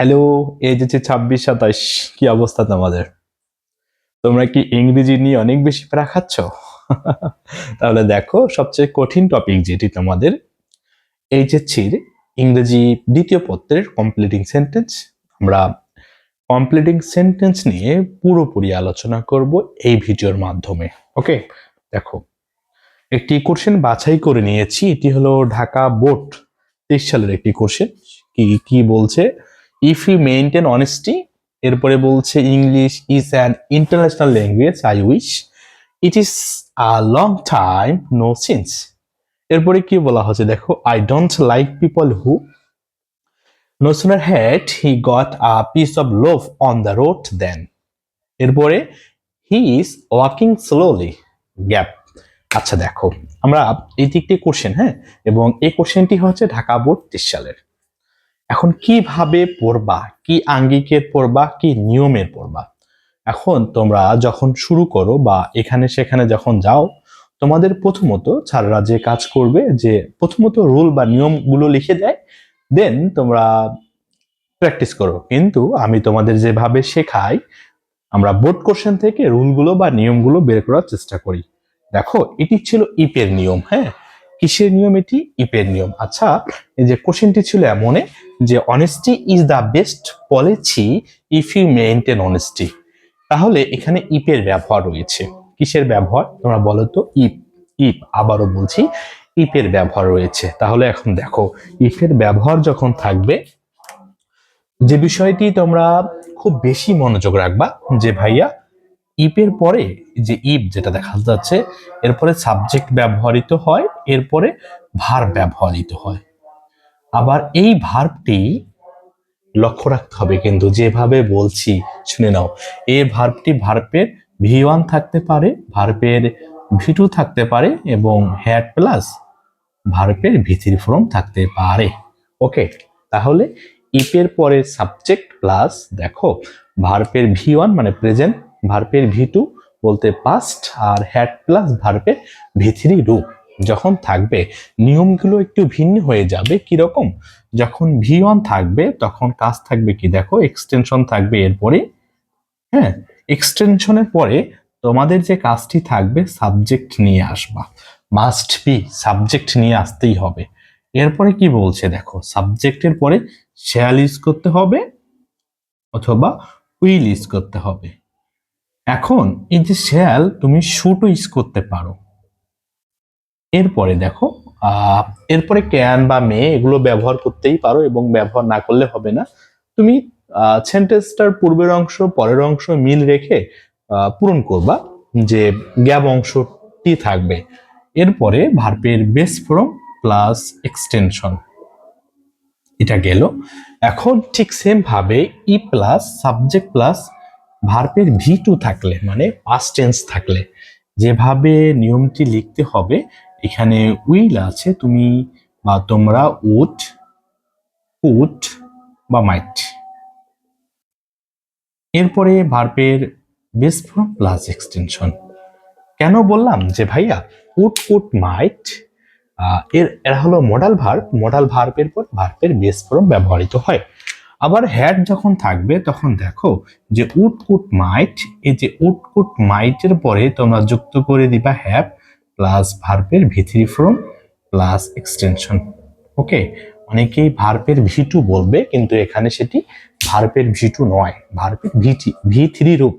Hello, এই যে 26-27 কি অবস্থা তোমাদের? তোমরা কি ইংরেজি নিয়ে অনেক বেশি প্যারা খাচ্ছ? তাহলে দেখো, সবচেয়ে কঠিন টপিক যেটি তোমাদের এইচএসসির ইংরেজি দ্বিতীয় পত্রের কমপ্লিটিং সেন্টেন্স। আমরা কমপ্লিটিং সেন্টেন্স নিয়ে পুরোপুরি আলোচনা করব এই ভিডিওর মাধ্যমে। ওকে, দেখো একটি কোশ্চেন বাছাই করে নিয়েছি। এটি হলো ঢাকা বোর্ড 23 সালের একটি কোশ্চেন। কি বলছে? ইফ ইউ মেইনটেন অনেস্টি, এরপরে বলছে English is an international language, I wish it is a long time no since. এরপরে কি বলা হচ্ছে দেখো, I don't like people who no sooner had he got a piece of loaf on the road then. এরপরে he is walking slowly gap. আচ্ছা দেখো, আমরা এটি একটি কোশ্চেন, হ্যাঁ, এবং এই কোশ্চেনটি হচ্ছে ঢাকা বোর্ড 23 সালের। এখন কিভাবে পড়বা, কি আঙ্গিকের পড়বা, কি নিয়মের পড়বা? এখন তোমরা যখন শুরু করো বা এখানে সেখানে যখন যাও, তোমাদের প্রথমত স্যাররা যে কাজ করবে, যে প্রথমত রুল বা নিয়মগুলো লিখে দেয়, দেন তোমরা প্র্যাকটিস করো। কিন্তু আমি তোমাদের যেভাবে শেখাই, আমরা বোর্ড কোশ্চেন থেকে রুলগুলো বা নিয়মগুলো বের করার চেষ্টা করি। দেখো, এটি ছিল ইপের নিয়ম। হ্যাঁ, কিসের নিয়ম? এটি ইপের নিয়ম। আচ্ছা, এই যে কোশ্চেনটি ছিল এমনে যে honesty is the best policy if you maintain honesty. তাহলে এখানে ইপের ব্যবহার রয়েছে। কিসের ব্যবহার তোমরা বলো তো? ইপ। ইপ, আবারও বলছি, ইপের ব্যবহার রয়েছে। তাহলে এখন দেখো, ইপের ব্যবহার যখন থাকবে, যে বিষয়টি তোমরা খুব বেশি মনোযোগ রাখবা, যে ভাইয়া ইপের পরে যে ইপ যেটা দেখা যাচ্ছে, এরপরে সাবজেক্ট ব্যবহৃত হয়, এরপরে ভার্ব ব্যবহৃত হয়। আবার এই ভার্বটি লক্ষ্য রাখতে হবে, কিন্তু যেভাবে বলছি শুনে নাও। এই ভার্বটি ভার্বের ভি1 থাকতে পারে, ভার্বের ভি2 থাকতে পারে, এবং হ্যাড প্লাস ভার্বের ভি3 ফর্ম থাকতে পারে। ওকে, তাহলে ইপের পরে সাবজেক্ট প্লাস দেখো ভার্বের ভি1 মানে প্রেজেন্ট, ভার্বের ভি2 বলতে পাস্ট, আর হ্যাড প্লাস ভার্বের ভি3 রূপ যখন থাকবে, নিয়মগুলো একটু ভিন্ন হয়ে যাবে। কিরকম? যখন ভি1 থাকবে তখন কাজ থাকবে কি দেখো, এক্সটেনশন থাকবে এরপরে। হ্যাঁ, এক্সটেনশনের পরে তোমাদের যে কাজটি থাকবে, সাবজেক্ট নিয়ে আসবা। মাস্ট বি, সাবজেক্ট নিয়ে আসতেই হবে। এরপরে কি বলছে দেখো, সাবজেক্টের পরে শ্যাল ইউজ করতে হবে অথবা উইল ইউজ করতে হবে। এখন এই যে শ্যাল, তুমি শুটও ইউজ করতে পারো। এরপরে দেখো, এরপরে ক্যান বা মে এগুলো ব্যবহার করতেই পারো, এবং ব্যবহার না করলে হবে না। তুমি সেন্টেন্সটার পূর্বের অংশ পরের অংশ মিল রেখে পূরণ করবা, যে গ্যাপ অংশটি থাকবে। এরপরে ভার্বের বেস ফর্ম প্লাস এক্সটেনশন, এটা গেল। এখন ঠিক সেম ভাবে ই প্লাস সাবজেক্ট প্লাস ভার্বের ভি2 থাকলে, মানে পাস্ট টেন্স থাকলে, যেভাবে নিয়মটি লিখতে হবে, এখানে উইল আছে, তুমি বা তোমরা উড, কুড বা মাইট। এরপরে ভার্বের বেস ফর্ম প্লাস এক্সটেনশন। কেন বললাম যে ভাইয়া উড, কুড, মাইট, এরা হলো মডাল ভার্ব। মডাল ভার্বের পর ভার্বের বেস ফর্ম ব্যবহৃত হয়। আবার হ্যাড যখন থাকবে তখন দেখো যে উড, কুড, মাইট, এই যে উড, কুড, মাইটের পরে তোমরা যুক্ত করে দিবা হ্যাভ প্লাস ভার্বের ভি3 ফর্ম প্লাস এক্সটেনশন। ওকে, অনেকেই ভার্বের ভি2 বলবে, কিন্তু এখানে সেটি ভার্বের ভি2 নয়, ভার্বের ভি3 রূপ,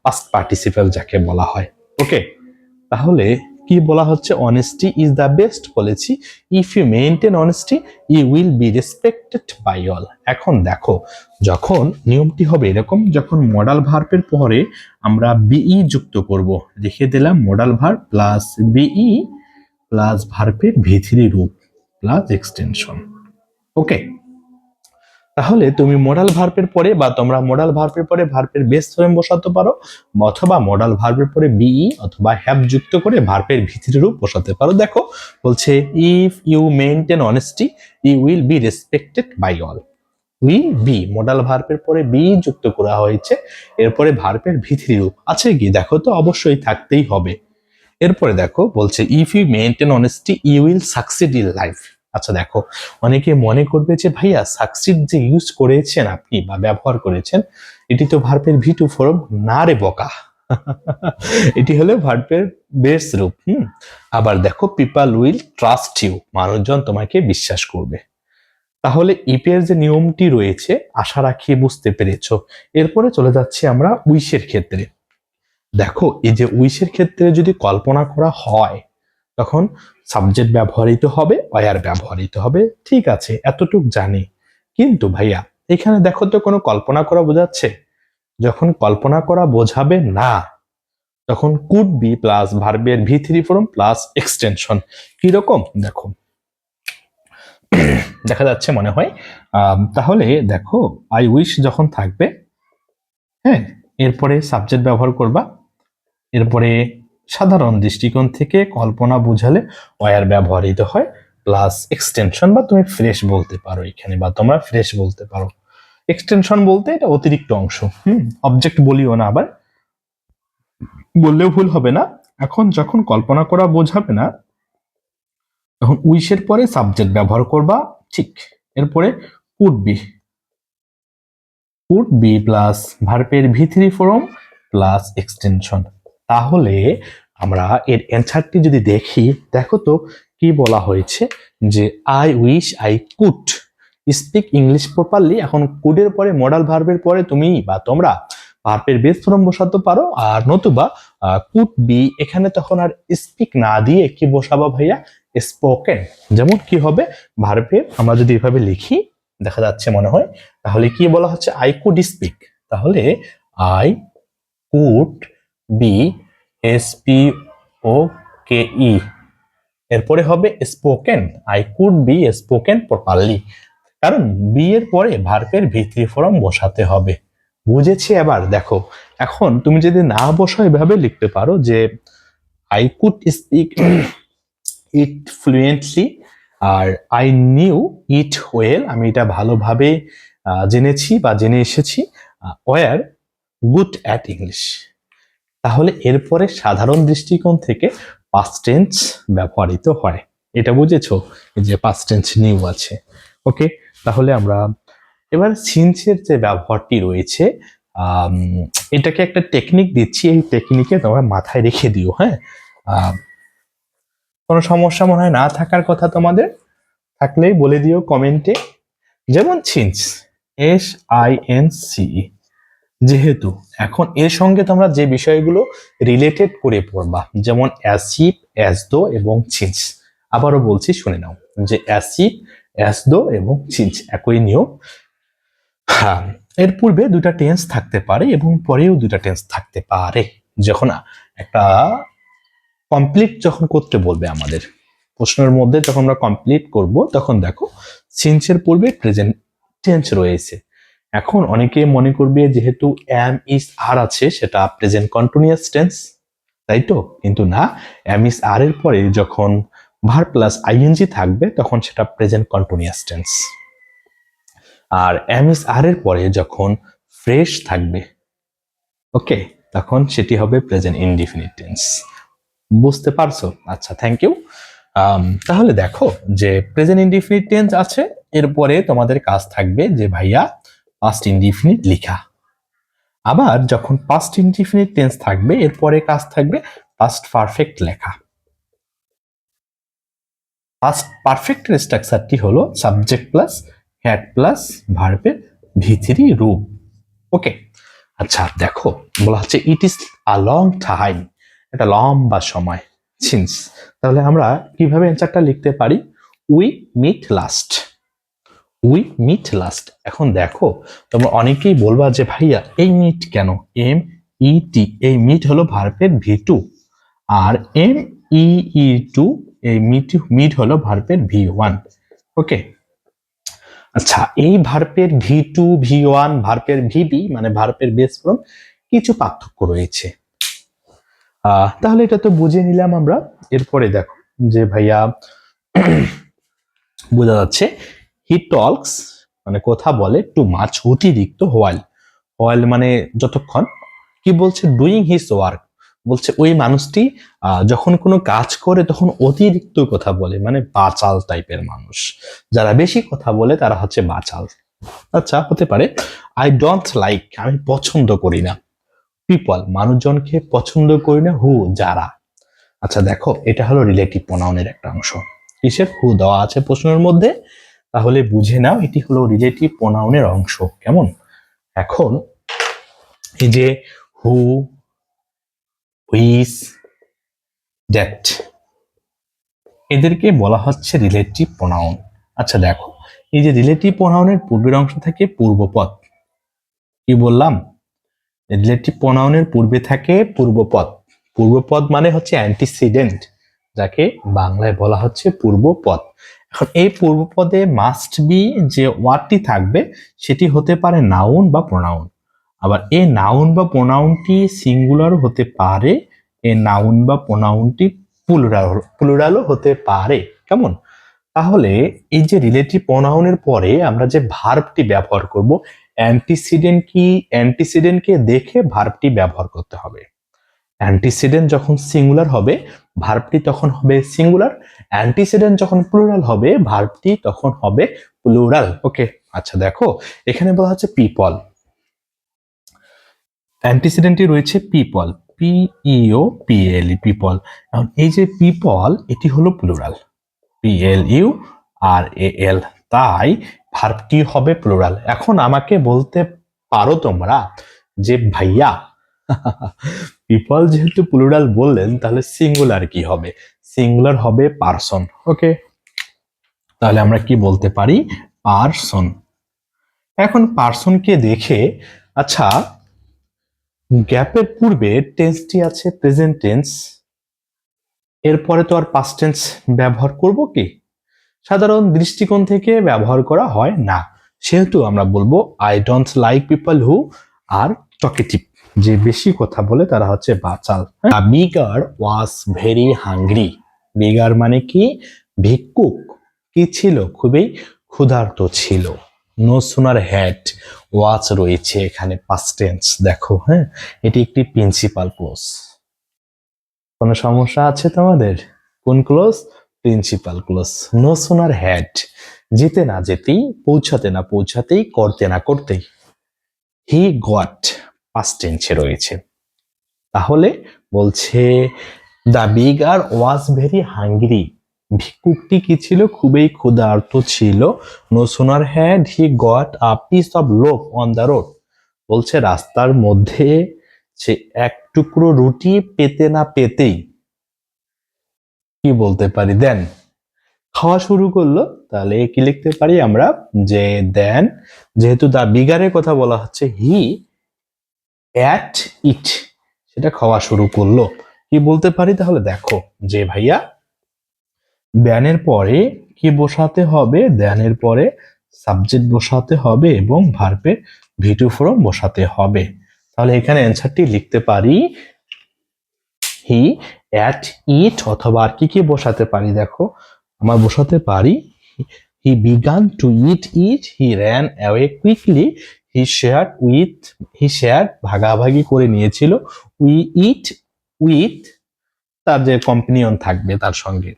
পাস্ট পার্টিসিপেল যাকে বলা হয়। ওকে, তাহলে কি বলা হচ্ছে? Honesty is the best policy if you maintain honesty you will be respected by all. এখন দেখো, যখন নিয়মটি হবে এরকম, যখন মডাল ভার্বের পরে আমরা বিই যুক্ত করব, লিখে দিলাম modal verb plus be plus ভার্বের ভি3 রূপ প্লাস এক্সটেনশন। ওকে, তাহলে তুমি মডাল ভার্বের পরে বা তোমরা মডাল ভার্বের পরে ভার্বের বেস ফর্ম বসাতে পারো, অথবা মডাল ভার্বের পরে বিই অথবা হ্যাভ যুক্ত করে ভার্বের ভি3 রূপ বসাতে পারো। দেখো বলছে if you maintain honesty you will be respected by all. Will be, modal ভার্বের পরে বি যুক্ত করা হয়েছে, এরপরে ভার্বের ভি3 রূপ আছে কি দেখো তো, অবশ্যই থাকতেই হবে। এরপরে দেখো বলছে if you maintain honesty you will succeed in life. আচ্ছা দেখো, অনেকে মনে করবে যে ভাইয়া সাকসিড যে ইউজ করেছেন আপনি বা ব্যবহার করেছেন, এটি তো ভার্বের ভি টু ফর্ম। না রে বোকা, এটি হলো ভার্বের বেস রূপ। আবার দেখো, পিপল উইল ট্রাস্ট ইউ, মানুষজন তোমাকে বিশ্বাস করবে। তাহলে ইপের যে নিয়মটি রয়েছে, আশা রাখি বুঝতে পেরেছো। এরপরে চলে যাচ্ছি আমরা উইশের ক্ষেত্রে। দেখো, এই যে উইশের ক্ষেত্রে যদি কল্পনা করা হয়, তখন সাবজেক্ট ব্যবহৃত হবে, ওয়্যার ব্যবহৃত হবে, ঠিক আছে, এতটুক জানি। কিন্তু ভাইয়া এখানে দেখো তো কোনো কল্পনা করা বোঝাচ্ছে? যখন কল্পনা করা বোঝাবে না, তখন কুড বি প্লাস ভার্বের V three form plus extension. কিরকম দেখো, দেখা যাচ্ছে মনে হয়। তাহলে দেখো, আই উইশ যখন থাকবে, হ্যাঁ, এরপরে সাবজেক্ট ব্যবহার করবা, এরপরে সাধারণ দৃষ্টিকোণ থেকে কল্পনা বোঝালে ওয়্যার ব্যবহৃত হয় প্লাস এক্সটেনশন, বা তুমি ফ্রেশ বলতে পারো এখানে, বা তোমরা ফ্রেশ বলতে পারো। এক্সটেনশন বলতে এটা অতিরিক্ত অংশ, অবজেক্ট বলিও না, আবার বললেও ভুল হবে না। এখন যখন কল্পনা করা বোঝাবে না, তখন উইশের পরে সাবজেক্ট ব্যবহার করবা, ঠিক। এরপরে কুড বি প্লাস ভার্বের V three form plus extension. তাহলে আমরা এর অ্যান্সারটি যদি দেখি, দেখো তো কি বলা হয়েছে, যে I wish I could speak English properly. এখন কুডের পরে মডাল ভার্বের পরে তুমি বা তোমরা ভার্বের বেস ফর্ম বসাতে পারো, আর নতুবা কুড বি এখানে তখন আর স্পিক না দিয়ে কি বসাবা ভাইয়া, স্পোকেন। যেমন কি হবে, ভার্বের আমরা যদি এভাবে লিখি, দেখা যাচ্ছে মনে হয়, তাহলে কি বলা হচ্ছে, আই কুড স্পিক। তাহলে I could be, S P O K E, এরপরে হবে spoken, I could be spoken properly. কারণ বি এর পরে ভার্বের ভি থ্রি ফর্ম বসাতে হবে। বুঝেছি? এবার দেখো, এখন তুমি যদি না বসো, এভাবে লিখতে পারো যে I could speak it fluently, আর আই নিউ ইট ওয়েল, আমি এটা ভালোভাবে জেনেছি বা জেনে এসেছি, ওয়ার গুড অ্যাট ইংলিশ। তাহলে এরপরে সাধারণ দৃষ্টিকোণ থেকে পাস্ট টেন্স ব্যবহৃত হয়। এটা বুঝেছো, যে পাস্ট টেন্স নিউ আছে। ওকে, তাহলে আমরা এবার সিন্সের যে ব্যবহারটি রয়েছে, এটাকে একটা টেকনিক দিচ্ছি, এই টেকনিকে তোমরা মাথায় রেখে দিও। হ্যাঁ, কোনো সমস্যা মনে হয় না থাকার কথা, তোমাদের থাকলেই বলে দিও কমেন্টে। যেমন সিন্স, SINCE, যেহেতু এখন এর সঙ্গে তোমরা যে বিষয়গুলো রিলেটেড করে পড়বা, যেমন অ্যাসিভ, অ্যাসদো এবং সিন্স। আবারও বলছি, শুনে নাও, যে অ্যাসিভ, অ্যাসদো এবং সিন্স একই নিয়ম। হ্যাঁ, এর পূর্বে দুটা টেন্স থাকতে পারে এবং পরেও দুটা টেন্স থাকতে পারে। যখন একটা কমপ্লিট যখন করতে বলবে আমাদের প্রশ্নের মধ্যে, যখন আমরা কমপ্লিট করব, তখন দেখো সিন্সের পূর্বে প্রেজেন্ট টেন্স রয়েছে। এখন অনেকে মনে করবে যেহেতু এম ইস আর আছে, সেটা প্রেজেন্ট কন্টিনিউয়াস টেন্স, তাই তো? কিন্তু না, এম ইস আর এর পরে যখন ভার্ব প্লাস আইএনজি থাকবে, তখন সেটা প্রেজেন্ট কন্টিনিউয়াস টেন্স। আর এম ইস আর এর পরে যখন ফ্রেশ থাকবে, ওকে, তখন সেটি হবে প্রেজেন্ট ইনডিফিনিট টেন্স। বুঝতে পারছো? আচ্ছা, থ্যাংক ইউ। তাহলে দেখো, যে প্রেজেন্ট ইনডিফিনিট টেন্স আছে, এরপরে তোমাদের কাজ থাকবে যে ভাইয়া পাস্ট ইনডিফিনিট লেখা। আবার যখন পাস্ট ইনডিফিনিট টেন্স থাকবে, এরপরে কাজ থাকবে পাস্ট পারফেক্ট লেখা। পাস্ট পারফেক্টের স্ট্রাকচারটি হলো সাবজেক্ট প্লাস হ্যাড প্লাস ভার্বের ভি থ্রি রূপ। ওকে, আচ্ছা দেখো, বলা হচ্ছে ইট ইজ আ লং টাইম, এটা লম্বা সময়, সিন্স। তাহলে আমরা কিভাবে অ্যান্সারটা লিখতে পারি, we meet last, we meet last. এখন দেখো, তোমরা অনেকেই বলবা যে ভাইয়া এই মিট কেন, MET, এই মিট হলো ভার্বের ভি টু, আর MEE2, এই মিট হলো ভার্বের ভি ওয়ান। ওকে, আচ্ছা, এই ভার্বের ভি টু, ভি ওয়ান, ভার্বের ভিবি মানে ভার্বের বেস ফর্ম, কিছু পার্থক্য রয়েছে। তাহলে এটা তো বুঝে নিলাম আমরা। এরপরে দেখো, যে ভাইয়া বোঝা যাচ্ছে হি টলকস মানে কথা বলে, টু মাচ অতিরিক্ত, হোয়াইল, হোয়াইল মানে যতক্ষণ, কি বলছে, ডুইং হিজ ওয়ার্ক, বলছে ওই মানুষটি যখন কোনো কাজ করে তখন অতিরিক্ত কথা বলে, মানে বাচাল টাইপের মানুষ। যারা বেশি কথা বলে তারা হচ্ছে বাচাল। আচ্ছা, হতে পারে। আই ডোন্ট লাইক, আমি পছন্দ করি না। পিপল, মানুষজনকে পছন্দ করি না। হু, যারা। আচ্ছা দেখো, এটা হলো রিলেটিভ প্রোনাউনের একটা অংশ। কিসের? হু দেওয়া আছে প্রশ্নের মধ্যে, তাহলে বুঝে নাও এটি হলো রিলেটিভ প্রোনাউনের অংশ। কেমন? এখন এই যে হু, হুইচ, দ্যাট, এদেরকে বলা হচ্ছে রিলেটিভ প্রোনাউন। আচ্ছা দেখো, এই যে রিলেটিভ প্রোনাউনের পূর্বের অংশ থাকে পূর্বপদ। কি বললাম? রিলেটিভ প্রোনাউনের পূর্বে থাকে পূর্বপদ। পূর্বপদ মানে হচ্ছে অ্যান্টিসিডেন্ট, যাকে বাংলায় বলা হচ্ছে পূর্বপদ। এখন এই পূর্বপদে মাস্ট বি যে ওয়ার্ডটি থাকবে সেটি হতে পারে নাউন বা প্রোনাউন। আবার এই নাউন বা প্রোনাউনটি সিঙ্গুলারও হতে পারে, এই নাউন বা প্রোনাউনটি প্লুরালও হতে পারে। কেমন? তাহলে এই যে রিলেটিভ প্রোনাউনের পরে আমরা যে ভার্বটি ব্যবহার করব, অ্যান্টিসিডেন্টকে দেখে ভার্বটি ব্যবহার করতে হবে। অ্যান্টিসিডেন্ট যখন সিঙ্গুলার হবে ভার্বটি তখন হবে সিঙ্গুলার, অ্যান্টিসিডেন্ট যখন প্লুরাল হবে ভার্বটি তখন হবে প্লুরাল। ওকে, আচ্ছা দেখো, এখানে বলা হচ্ছে পিপল, অ্যান্টিসিডেন্টটি রয়েছে পিপল, পিইও পিএলই, পিপল। এখন এই যে পিপল, এটি হলো প্লুরাল, পিএলইউ আর এএল, তাই ভার্বটি হবে প্লুরাল। এখন আমাকে বলতে পারো তোমরা যে ভাইয়া পিপল যেহেতু প্লুরাল বললেন তাহলে সিঙ্গুলার কি হবে? সিঙ্গুলার হবে পারসন। ওকে, তাহলে আমরা কি বলতে পারি? পারসন। এখন পারসনকে দেখে, আচ্ছা গ্যাপের পূর্বে টেন্সটি আছে প্রেজেন্ট টেন্স, এরপরে তো আর পাস্ট টেন্স ব্যবহার করব কি? সাধারণ দৃষ্টিকোণ থেকে ব্যবহার করা হয় না, সেহেতু আমরা বলবো I don't like people who are talkative, যে বেশি কথা বলে তারা হচ্ছে বাচাল। Beggar was very hungry, beggar মানে কি? ভিক্ষুক। কি ছিল? খুবই ক্ষুধার্ত ছিল। নো সুনার হ্যাড, ওয়াজ রয়েছে এখানে পাস্ট টেন্স। দেখো, হ্যাঁ, এটি একটি প্রিন্সিপাল ক্লোজ। কোনো সমস্যা আছে তোমাদের? কোন clause? Principal clause. No sooner had, যেতে না যেতেই, পৌঁছাতে না পৌঁছাতেই, করতে না করতেই। হি গট, পাস্ট টেন্সে রয়েছে। তাহলে বলছে the beggar was very hungry, ভিক্ষুকটি কি ছিল? খুবই ক্ষুধার্ত ছিল। No sooner had he got a piece of loaf on the road, বলছে রাস্তার মধ্যে সে এক টুকরো রুটি পেতে না পেতেই, কি বলতে পারি, দেন খাওয়া শুরু করলো। তাহলে কি লিখতে পারি আমরা? যে দেন, যেহেতু দা বিগারের কথা বলা হচ্ছে, হি অ্যাট ইট, সেটা খাওয়া শুরু করলো। কি বলতে পারি তাহলে? দেখো যে ভাইয়া দেনের পরে কি বসাতে হবে? দেনের পরে সাবজেক্ট বসাতে হবে এবং ভার্বের ভিটু ফর্ম বসাতে হবে। তাহলে এখানে অ্যান্সারটি লিখতে পারি হি অ্যাট ইট, অথবা আর কি কি বসাতে পারি? দেখো, আমরা বসাতে পারি he began to it it, he ran away quickly, he share ভাগাভাগি করে নিয়েছিল, উই ইট উইথ, তার যে কম্পানিয়ন থাকবে তার সঙ্গে।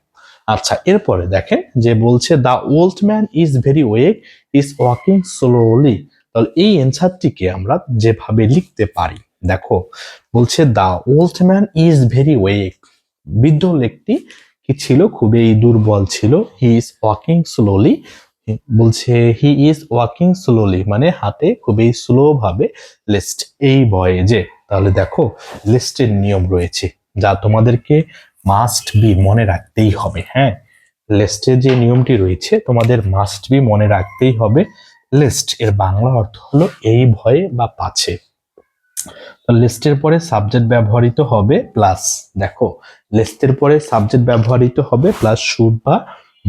আচ্ছা, এরপরে দেখেন যে বলছে the old man is very weak, is walking slowly. তাহলে এই অ্যান্সারটিকে আমরা যেভাবে লিখতে পারি, দেখো বলছে the old man is very weak, বৃদ্ধ লোকটি কি ছিল? খুবই দুর্বল ছিল। হি ইজ ওয়াকিং স্লোলি, বলছে হি ইজ ওয়াকিং স্লোলি মানে হাতে খুবই স্লো ভাবে লিস্ট এই ভয়েজে। তাহলে দেখো লিস্টের নিয়ম রয়েছে যা তোমাদেরকে মাস্ট বি মনে রাখতেই হবে। হ্যাঁ, লিস্টের যে নিয়মটি রয়েছে তোমাদের মাস্ট বি মনে রাখতেই হবে। লিস্ট এর বাংলা অর্থ হলো এই ভয়ে বা পাছে। লিস্টের পরে সাবজেক্ট ব্যবহৃত হবে প্লাস, দেখো লিস্টের পরে সাবজেক্ট ব্যবহৃত হবে প্লাস শুড বা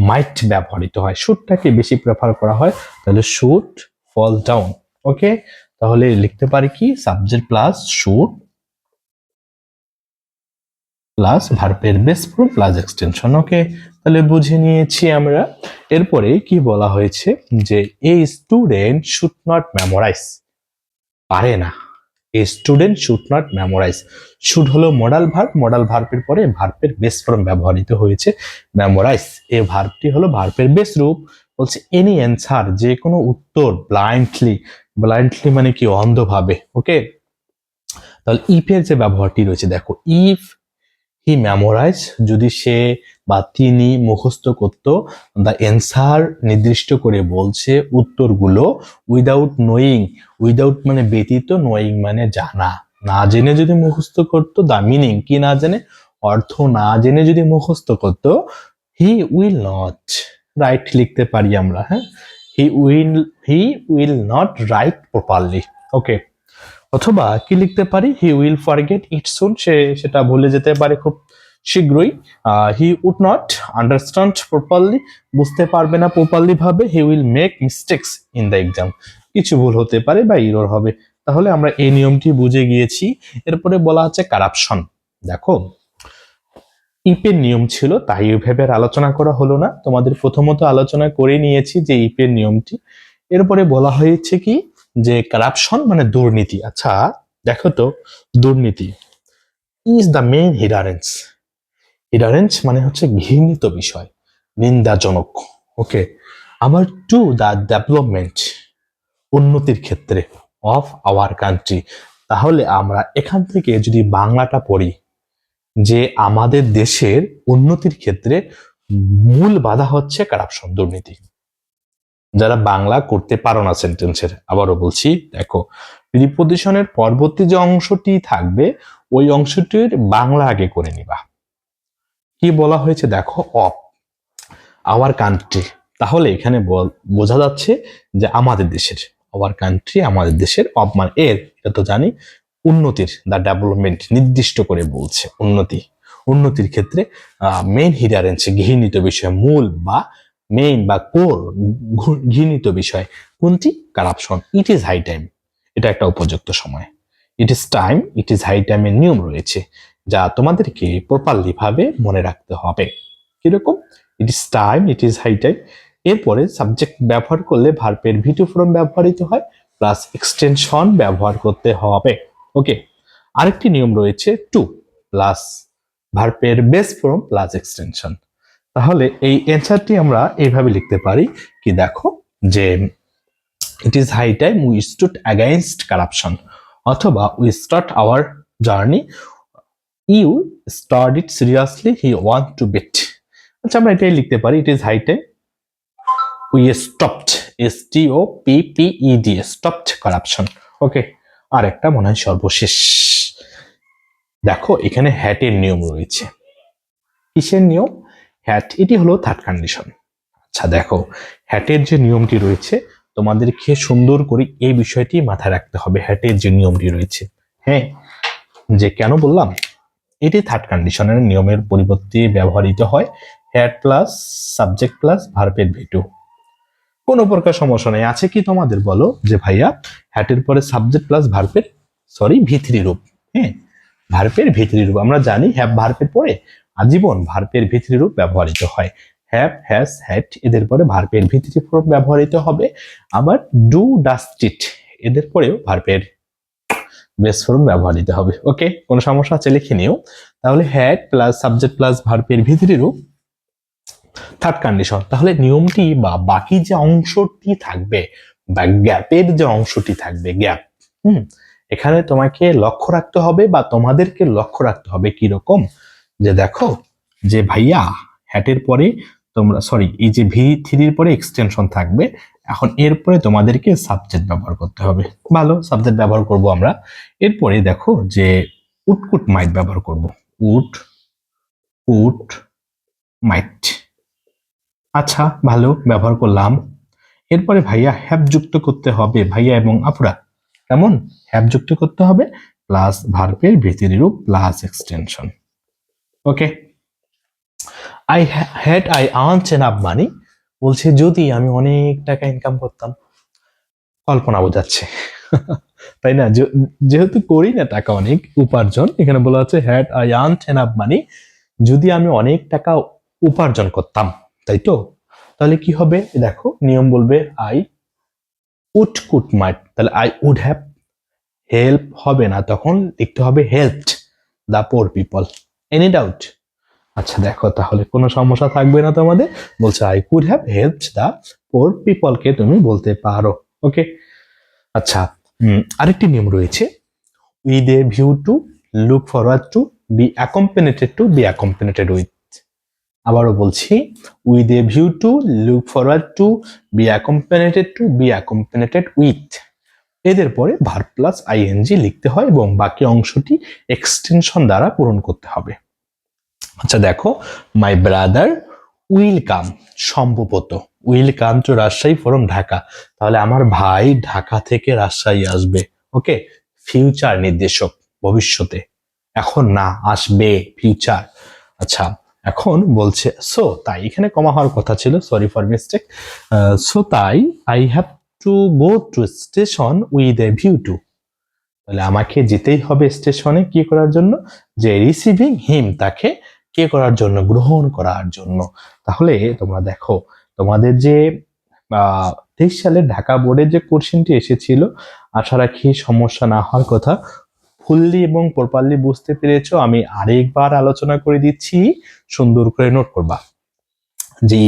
মাইট ব্যবহৃত হয়। শুডটাকে বেশি প্রেফার করা হয়, তাহলে শুড ফল ডাউন। ওকে, তাহলে লিখতে পারি কি? সাবজেক্ট প্লাস শুড প্লাস ভার্বের base form plus extension. Okay, তাহলে বুঝে নিয়েছি আমরা। এরপরে কি বলা হয়েছে যে a student should not memorise, পারে না। A student should not memorise. Should হলো মডাল ভার্ব, মডাল ভার্বের পরে ভার্বের বেস ফর্ম ব্যবহৃত হয়েছে মেমোরাইজ। এই ভার্বটি হলো ভার্বের বেস রূপ। বলছে এনি অ্যান্সার, যে কোনো উত্তর ব্লাইন্ডলি, ব্লাইন্ডলি মানে কি অন্ধভাবে। ওকে, তাহলে ইফের যে ব্যবহারটি রয়েছে দেখো, ইফ হি মেমোরাইজ, যদি সে বা তিনি মুখস্থ করত, দ্য অ্যান্সার নির্দিষ্ট করে বলছে উত্তরগুলো, উইদাউট নোয়িং, উইদাউট মানে ব্যতীত, নোয়িং মানে জানা, না জেনে যদি মুখস্থ করতো, দ্য মিনিং কি না জেনে, অর্থ না জেনে যদি মুখস্থ করতো, হি উইল নট রাইট লিখতে পারি আমরা, হ্যাঁ, he will not write properly. Okay, অথবা কি লিখতে পারি, হি উইল ফরগেট ইট সুন, সে সেটা ভুলে যেতে পারে খুব শীঘ্রই। He would not understand properly, বুঝতে পারবে না প্রপারলি ভাবে। He will make mistakes in the exam, কিছু ভুল হতে পারে বা ইরর হবে। তাহলে আমরা এই নিয়মটি বুঝে গিয়েছি। এরপরে বলা হচ্ছে কারাপশন। দেখো, ইপের নিয়ম ছিল, তাই ওইভাবে আলোচনা করা হলো না, তোমাদের প্রথমত আলোচনা করে নিয়েছি যে ইপের নিয়মটি। এরপরে বলা হয়েছে কি, যে কারাপশন মানে দুর্নীতি। আচ্ছা দেখো তো, দুর্নীতি ইজ দ্য মেইন হিডারেন্স। হিডারেন্স মানে হচ্ছে ঘৃণিত বিষয়, নিন্দাজনক। ওকে, আবার টু দ্য ডেভেলপমেন্ট, উন্নতির ক্ষেত্রে, অফ আওয়ার কান্ট্রি। তাহলে আমরা এখান থেকে যদি বাংলাটা পড়ি, যে আমাদের দেশের উন্নতির ক্ষেত্রে মূল বাধা হচ্ছে কারাপশন, দুর্নীতি। যারা বাংলা করতে পারো না সেন্টেন্সের, আবারও বলছি, দেখো প্রিপোজিশনের পরবর্তী যে অংশটি থাকবে, ওই অংশটির বাংলা আগে করে নিবা। কি বলা হয়েছে দেখো, অফ আওয়ার কান্ট্রি, তাহলে এখানে বোঝা যাচ্ছে যে আমাদের দেশের, আওয়ার কান্ট্রি আমাদের দেশের, অফ মানে এর, এটা তো জানি, উন্নতির, দ্য ডেভেলপমেন্ট নির্দিষ্ট করে বলছে উন্নতি, উন্নতির ক্ষেত্রে মেইন হিডারেন্স ঘৃণিত বিষয়, মূল বা মেইন বা কোর ঘৃণিত বিষয় কোনটি, corruption. It is high time, এটা একটা উপযুক্ত সময়। It is time, it is high টাইমের নিয়ম রয়েছে, যা তোমাদেরকে প্রপারলি ভাবে মনে রাখতে হবে। কিরকম, it is time, it is high time, এরপরে সাবজেক্ট ব্যবহার করলে ভার্বের ভি টু ফর্ম ব্যবহৃত হয়, প্লাস এক্সটেনশন ব্যবহার করতে হবে। ওকে, আরেকটি নিয়ম রয়েছে, টু প্লাস ভার্বের বেস ফর্ম প্লাস এক্সটেনশন। তাহলে এই অ্যান্সারটি আমরা এইভাবে লিখতে পারি, কি দেখো, যে it is high time we stood against corruption, অথবা we start our journey, you start it seriously, he want to bet. আচ্ছা, আমরা এটাই লিখতে পারি, it is high time we stopped, STOPPED, stopped corruption. Okay, আর একটা মনে হয় সর্বশেষ, দেখো এখানে হ্যাটের নিয়ম রয়েছে। কিসের নিয়ম, হ্যাট, এটি হলো থার্ড কন্ডিশন। আচ্ছা দেখো, হ্যাটের যে নিয়মটি রয়েছে, তোমাদেরকে সুন্দর করে এই বিষয়টি মাথায় রাখতে হবে, হ্যাটের যে নিয়মটি রয়েছে। হ্যাঁ, যে কেন বললাম, এটি থার্ড কন্ডিশনের নিয়মের পরিবর্তে ব্যবহৃত হয় হ্যাড প্লাস সাবজেক্ট প্লাস ভার্বের ভি2। কোনো প্রকার সমস্যা নেই। আছে কি তোমাদের বলো, যে ভাইয়া হ্যাটের পরে সাবজেক্ট প্লাস ভার্বের ভি3 রূপ। হ্যাঁ, ভার্বের ভি3 রূপ আমরা জানি, হ্যাভ ভার্বের পরে আজীবন ভার্বের ভি3 রূপ ব্যবহৃত হয়। হ্যাভ, হ্যাজ, হ্যাড এদের পরে ভার্বের ভি3 ফর্ম ব্যবহৃত হবে। আবার ডু, ডাস, ডিড এদের পরেও ভার্বের বেস ফর্ম ব্যবহৃত হবে। ওকে, কোনো সমস্যা আছে লিখে নিও। তাহলে হ্যাড প্লাস সাবজেক্ট প্লাস ভার্বের ভি3 রূপ, থার্ড কন্ডিশন। তাহলে নিয়মটি বা বাকি যে অংশটি থাকবে, বা গ্যাপের যে অংশটি থাকবে, গ্যাপ, এখানে তোমাকে লক্ষ্য রাখতে হবে বা তোমাদেরকে লক্ষ্য রাখতে হবে কিরকম, যে দেখো, যে ভাইয়া হ্যাটের পরে তোমরা এই যে ভি3 পরে এক্সটেনশন থাকবে, এখন এরপরে তোমাদেরকে সাবজেক্ট ব্যবহার করতে হবে। ভালো, সাবজেক্ট ব্যবহার করব আমরা। এরপরে দেখো যে উড মাইট ব্যবহার করব, উড মাইট। আচ্ছা, ভালো, ব্যবহার করলাম। এরপরে ভাইয়া হ্যাভ যুক্ত করতে হবে, ভাইয়া এবং আপুরা, কেমন, হ্যাভ যুক্ত করতে হবে প্লাস ভার্বের ভি3 রূপ plus extension. Okay, I earned enough money, বলছে যদি আমি অনেক টাকা ইনকাম করতাম, কল্পনা বোঝাচ্ছে তাই না, যেহেতু করি না টাকা অনেক উপার্জন, এখানে বলা হচ্ছে had I earned enough money, যদি আমি অনেক টাকা উপার্জন করতাম, তাই তো। তাহলে কি হবে, দেখো নিয়ম বলবে আই উড মাইট, তাহলে আই উড হ্যাভ, হেল্প হবে না, তখন লিখতে হবে helped the poor people. Any doubt? আচ্ছা দেখো, তাহলে কোনো সমস্যা থাকবে না তোমাদের। বলছে I could have helped the poor পিপলকে তুমি বলতে পারো। ওকে, আচ্ছা আরেকটি নিয়ম রয়েছে, with a view to, look forward to, be accompanied to, be accompanied with. আবারও বলছি, with a view to, look forward to, be accompanied to, be accompanied with. এদের পরে ভার্ব প্লাস আইএনজি লিখতে হয় এবং বাকি অংশটি এক্সটেনশন দ্বারা পূরণ করতে হবে। আচ্ছা দেখো, মাই ব্রাদার উইল কাম, সম্ভবত, will come to Rajshahi from Dhaka, তাহলে আমার ভাই ঢাকা থেকে রাজশাহী আসবে। ওকে, ফিউচার নির্দেশক, ভবিষ্যতে, এখন না, আসবে, ফিউচার। আচ্ছা, এখন বলছে সো তাই, এখানে কমা হওয়ার কথা ছিল, সরি ফর মিস্টেক। সো তাই I have to go to station with a view two, তাহলে আমাকে যেতেই হবে স্টেশনে কি করার জন্য, যে রিসিভিং হিম, তাকে কে করার জন্য, গ্রহণ করার জন্য। তাহলে তোমরা দেখো, তোমাদের যে 23 সালে ঢাকা বোর্ডের যে কোশ্চেনটি এসেছিল, আশা রাখি সমস্যা না হওয়ার কথা। ফুললি এবং প্রপারলি বুঝতে পেরেছো? আমি আরেকবার আলোচনা করে দিচ্ছি, সুন্দর করে নোট করবা। যে